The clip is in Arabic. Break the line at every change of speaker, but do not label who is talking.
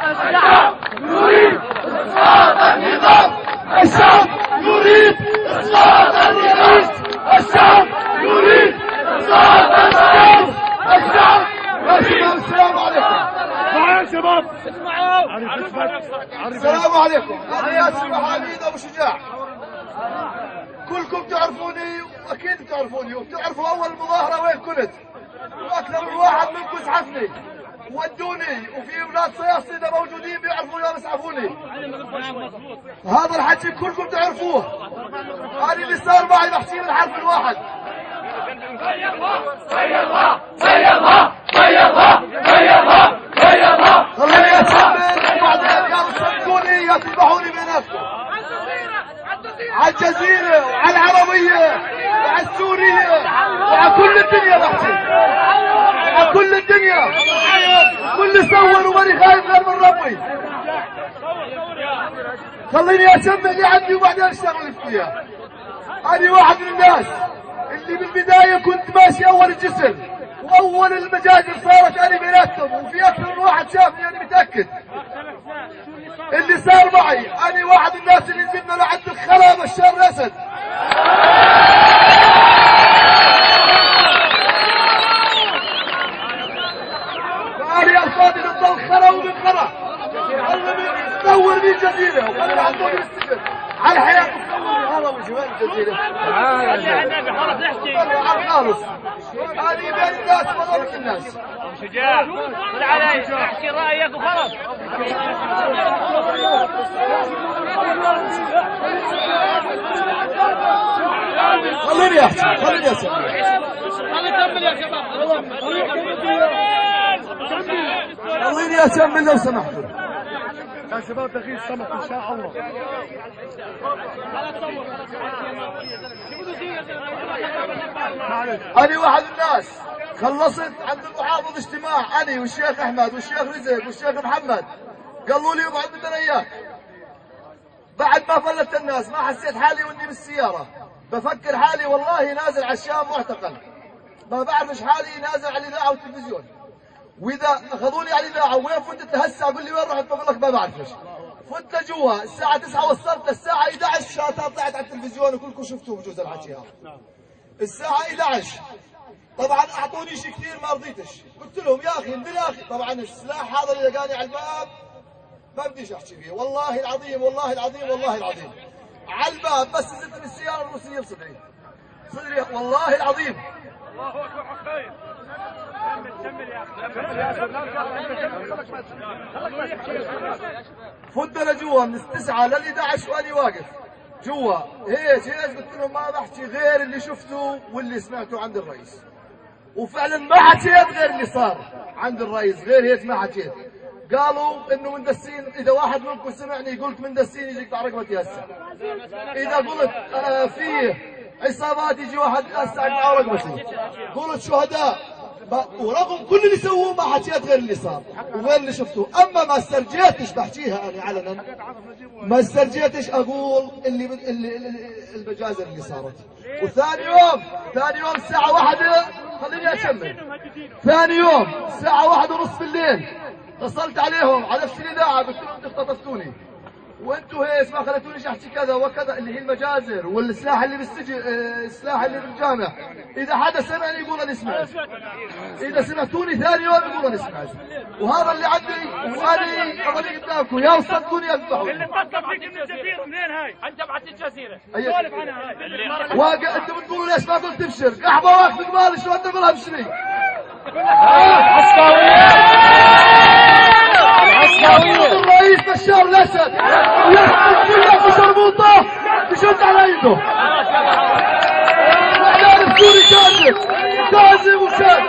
الشعب يريد اسقاط النظام. الشعب يريد اسقاط النظام. الشعب يريد اسقاط النظام. الشعب. السلام عليكم.
يا شباب
السلام عليكم. انا ياسر حميد ابو شجاع. كلكم تعرفوني واكيد بتعرفوني وبتعرفوا اول مظاهره وين كنت، واكثر من واحد منكم اسعفني ودوني، وفي اولاد صياصيده موجودين بيعرفوا يوم اسعفوني. هذا الحكي كلكم تعرفوه. هذا اللي صار معي بحكي من الحرف الواحد. بيضها بيضها بيضها بيضها بيضها. خليني اكمل وبعدين يا صدقوني يا تذبحوني بيناتكم. على الجزيرة وعلى العربية وعلى السورية وعلى كل الدنيا بحكي. على كل الدنيا. كل صور وماني خايف غير من ربي. خليني اسمي اللي عندي وبعدين اشتغل فيها. انا واحد من الناس اللي بالبداية كنت ماشي اول الجسر واول المجازر صارت انا بيناتهم، وفي اكثر من واحد شافني انا متأكد. اللي صار معي انا واحد من الناس اللي نزلنا لعند الخلا بشار الاسد. فاني الفاضي ضد الخلا وبالخلا. تصور بي الجزيره وخلي عندهم السجن على الحياه. تصور هذا وجوال الجزيره. خالص. هذه بين الناس وضرب الناس.
شجاع طل علي احكي رايك وخلاص.
خليني احكي. خليني اسمع. خليني اكمل لو سمحتوا.
يا شباب دقيق سمح ان شاء الله.
أنا واحد من الناس خلصت عند المحافظ اجتماع أنا والشيخ أحمد والشيخ رزق والشيخ محمد. قالوا لي اقعد بدنا إياك. بعد ما فلت الناس ما حسيت حالي وإني بالسيارة، بفكر حالي والله نازل على الشام معتقل. ما بعرفش حالي نازل على الإذاعة والتلفزيون. وإذا أخذوني على الإذاعة وين فتت هسه أقول لي وين رحت بقول لك ما بعرفش. فت لجوا الساعة 9 وصلت الساعة 11 شاتها طلعت على التلفزيون وكلكم شفتوه بجوز الحكي هذا. الساعة 11 طبعا اعطوني شيء كثير ما رضيتش، قلت لهم يا اخي بالاخي طبعا السلاح هذا اللي لقاني على الباب ما بديش احكي فيه، والله العظيم والله العظيم والله العظيم على الباب بس نزلت من السيارة الروسية بصدري والله العظيم.
الله اكبر حقين. كمل يا اخي.
فدنا لجوا من 9 لل 11 وانا واقف جوا هيك قلت لهم ما بحكي غير اللي شفته واللي سمعته عند الرئيس. وفعلا ما حكيت غير اللي صار عند الرئيس، غير هيك ما حكيت. قالوا انه مندسين، اذا واحد منكم سمعني قلت مندسين يجيك على رقبتي هسه. اذا قلت فيه عصابات يجي واحد هسه على رقبتي. قلت شهداء ورغم كل اللي سووه ما حكيت غير اللي صار وغير اللي شفته. اما ما استرجيتش بحكيها انا علنا، ما استرجيتش اقول اللي المجازر اللي صارت. وثاني يوم الساعة 1 خليني اكمل. ثاني يوم الساعة 1 ونص بالليل اتصلت عليهم على نفس الاذاعة قلت لهم انتم اختطفتوني وانتوا هيك ما خليتونيش احكي كذا وكذا اللي هي المجازر والسلاح اللي بالسجن السلاح اللي بالجامع. اذا حدا سمعني يقول انا سمعت، اذا سمعتوني ثاني يوم يقول انا سمعت. وهذا اللي عندي وانا اظني قدامكم يا صدقوني اذبحوا.
اللي اتصل فيك من الجزيره منين هاي؟ انت بعت الجزيره سولف عنها هاي.
انتم بتقولوا ليش ما قلت ابشر؟ قحبه واقف قبالي شو انت تقولها ابشري؟ الرئيس بشار الاسد ويحكم كله بشربوطه بشد على يده. الاعلان السوري كاذب كاذب وشاذ.